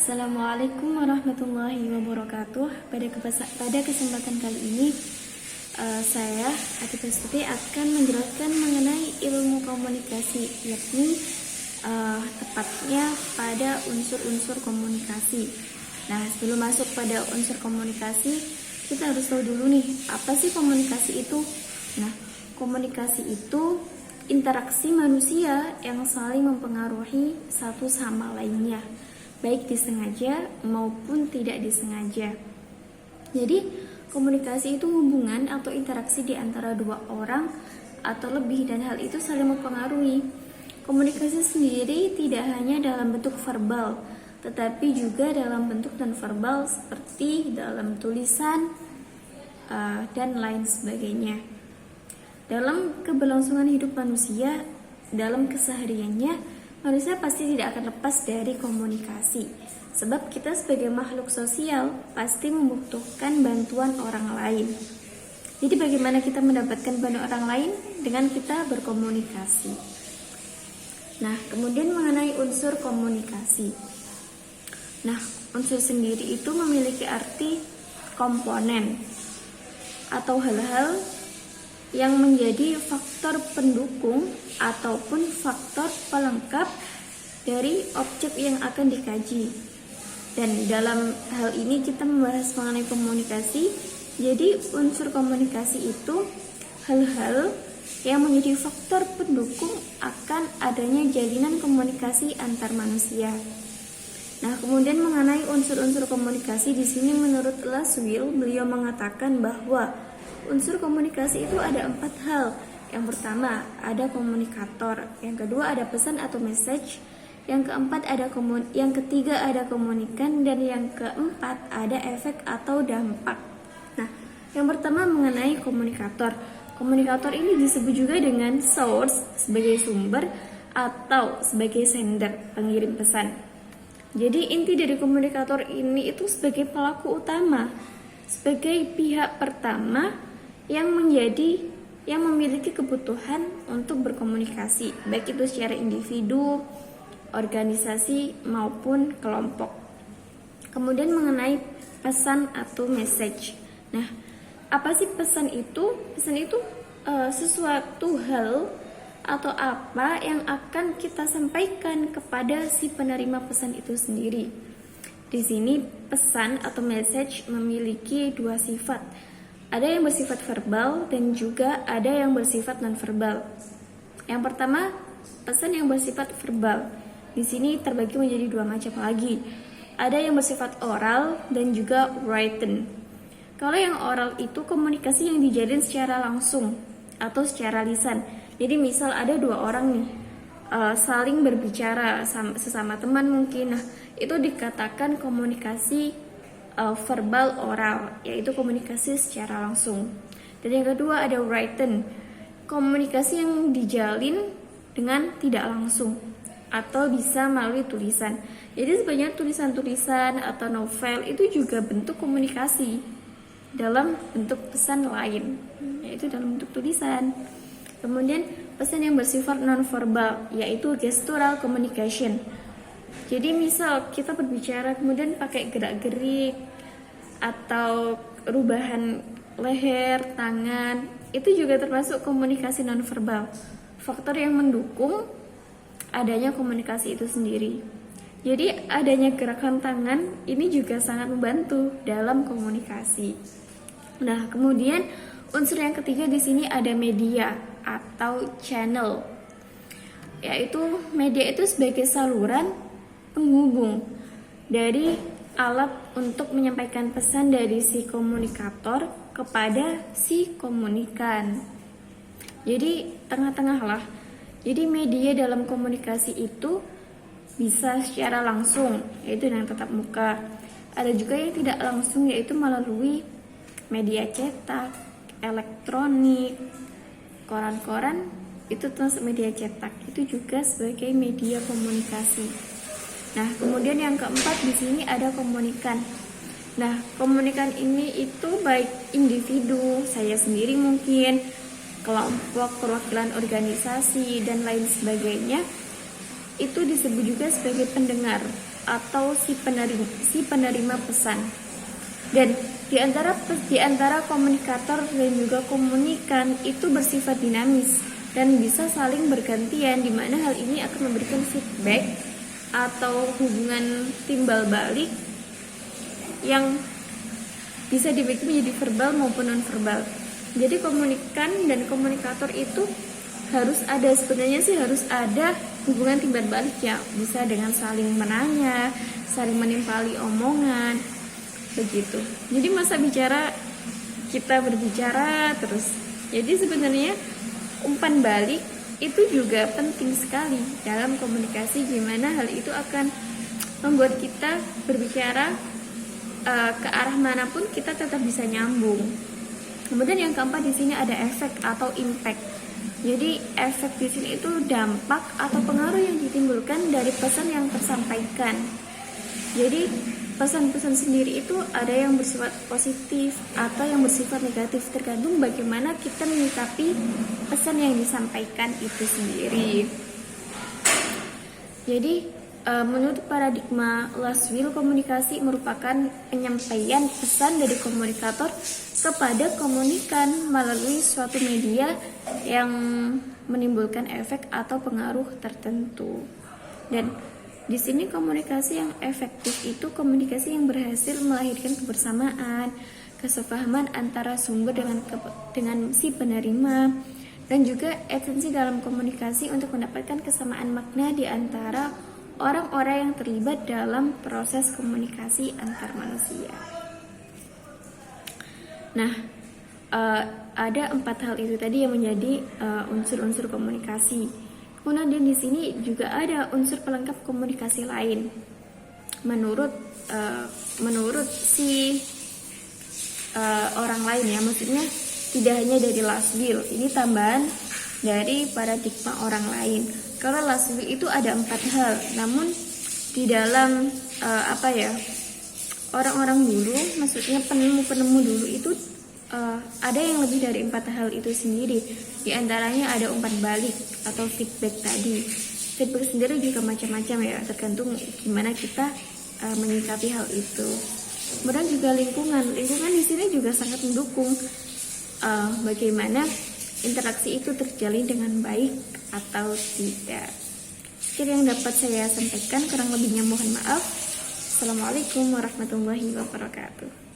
Assalamualaikum warahmatullahi wabarakatuh. Pada kesempatan kali ini, saya Atika Stuti akan menjelaskan mengenai ilmu komunikasi, yakni tepatnya pada unsur-unsur komunikasi. Nah, sebelum masuk pada unsur komunikasi, kita harus tahu dulu nih, apa sih komunikasi itu? Nah, komunikasi itu interaksi manusia yang saling mempengaruhi satu sama lainnya, baik disengaja maupun tidak disengaja. Jadi, komunikasi itu hubungan atau interaksi di antara dua orang atau lebih, dan hal itu saling mempengaruhi. Komunikasi sendiri tidak hanya dalam bentuk verbal, tetapi juga dalam bentuk non-verbal seperti dalam tulisan dan lain sebagainya. Dalam keberlangsungan hidup manusia, dalam kesehariannya, manusia pasti tidak akan lepas dari komunikasi. Sebab kita sebagai makhluk sosial pasti membutuhkan bantuan orang lain. Jadi bagaimana kita mendapatkan bantuan orang lain? Dengan kita berkomunikasi. Nah, kemudian mengenai unsur komunikasi. Nah, unsur sendiri itu memiliki arti komponen atau hal-hal yang menjadi faktor pendukung ataupun faktor pelengkap dari objek yang akan dikaji. Dan dalam hal ini kita membahas mengenai komunikasi. Jadi unsur komunikasi itu hal-hal yang menjadi faktor pendukung akan adanya jalinan komunikasi antar manusia. Nah, kemudian mengenai unsur-unsur komunikasi di sini menurut Laswell, beliau mengatakan bahwa unsur komunikasi itu ada 4 hal. Yang pertama ada komunikator, yang kedua ada pesan atau message, yang keempat yang ketiga ada komunikan, dan yang keempat ada efek atau dampak. Nah, yang pertama mengenai komunikator. Komunikator ini disebut juga dengan source sebagai sumber atau sebagai sender, pengirim pesan. Jadi inti dari komunikator ini itu sebagai pelaku utama, sebagai pihak pertama yang memiliki kebutuhan untuk berkomunikasi, baik itu secara individu, organisasi maupun kelompok. Kemudian mengenai pesan atau message. Nah, apa sih pesan itu? Pesan itu sesuatu hal atau apa yang akan kita sampaikan kepada si penerima pesan itu sendiri. Di sini pesan atau message memiliki dua sifat. Ada yang bersifat verbal dan juga ada yang bersifat non-verbal. Yang pertama, pesan yang bersifat verbal. Di sini terbagi menjadi dua macam lagi. Ada yang bersifat oral dan juga written. Kalau yang oral itu komunikasi yang dijalin secara langsung atau secara lisan. Jadi misal ada dua orang nih saling berbicara sesama teman mungkin. Nah, itu dikatakan komunikasi verbal oral, yaitu komunikasi secara langsung. Dan yang kedua ada written, komunikasi yang dijalin dengan tidak langsung atau bisa melalui tulisan. Jadi sebenarnya tulisan-tulisan atau novel itu juga bentuk komunikasi dalam bentuk pesan lain, yaitu dalam bentuk tulisan. Kemudian pesan yang bersifat non-verbal, yaitu gestural communication. Jadi misal kita berbicara kemudian pakai gerak-gerik atau rubahan leher, tangan, itu juga termasuk komunikasi nonverbal. Faktor yang mendukung adanya komunikasi itu sendiri. Jadi adanya gerakan tangan ini juga sangat membantu dalam komunikasi. Nah, kemudian unsur yang ketiga di sini ada media atau channel. Yaitu media itu sebagai saluran penghubung dari alat untuk menyampaikan pesan dari si komunikator kepada si komunikan. Jadi tengah-tengah lah. Jadi media dalam komunikasi itu bisa secara langsung, yaitu dengan tatap muka. Ada juga yang tidak langsung, yaitu melalui media cetak, elektronik, koran-koran, itu termasuk media cetak. Itu juga sebagai media komunikasi. Nah, kemudian yang keempat di sini ada komunikan. Nah, komunikan ini itu baik individu, saya sendiri mungkin, kelompok, perwakilan organisasi, dan lain sebagainya. Itu disebut juga sebagai pendengar. atau si penerima pesan. Dan di antara komunikator dan juga komunikan itu bersifat dinamis dan bisa saling bergantian, di mana hal ini akan memberikan feedback atau hubungan timbal balik yang bisa dibagi menjadi verbal maupun non verbal. Jadi komunikan dan komunikator itu sebenarnya harus ada hubungan timbal balik ya, bisa dengan saling menanya, saling menimpali omongan, begitu. Jadi masa bicara kita berbicara terus. Jadi sebenarnya umpan balik itu juga penting sekali dalam komunikasi, gimana hal itu akan membuat kita berbicara ke arah manapun kita tetap bisa nyambung. Kemudian yang keempat di sini ada efek atau impact. Jadi efek di sini itu dampak atau pengaruh yang ditimbulkan dari pesan yang tersampaikan. Jadi pesan-pesan sendiri itu ada yang bersifat positif atau yang bersifat negatif, tergantung bagaimana kita menyikapi pesan yang disampaikan itu sendiri. Jadi menurut paradigma Laswell, komunikasi merupakan penyampaian pesan dari komunikator kepada komunikan melalui suatu media yang menimbulkan efek atau pengaruh tertentu. Dan di sini komunikasi yang efektif itu komunikasi yang berhasil melahirkan kebersamaan, kesepahaman antara sumber dengan si penerima, dan juga esensi dalam komunikasi untuk mendapatkan kesamaan makna di antara orang-orang yang terlibat dalam proses komunikasi antar manusia. Nah, ada 4 hal itu tadi yang menjadi unsur-unsur komunikasi. Kemudian di sini juga ada unsur pelengkap komunikasi lain. Menurut si orang lain ya, maksudnya tidak hanya dari Laswell, ini tambahan dari paradigma orang lain. Kalau Laswell itu ada 4 hal, namun di dalam orang-orang dulu, maksudnya penemu-penemu dulu itu ada yang lebih dari 4 hal itu sendiri. Di antaranya ada umpan balik atau feedback tadi. Feedback sendiri juga macam-macam ya, tergantung gimana kita menyikapi hal itu. Kemudian juga lingkungan di sini juga sangat mendukung bagaimana interaksi itu terjalin dengan baik atau tidak. Sekian yang dapat saya sampaikan, kurang lebihnya mohon maaf. Assalamualaikum warahmatullahi wabarakatuh.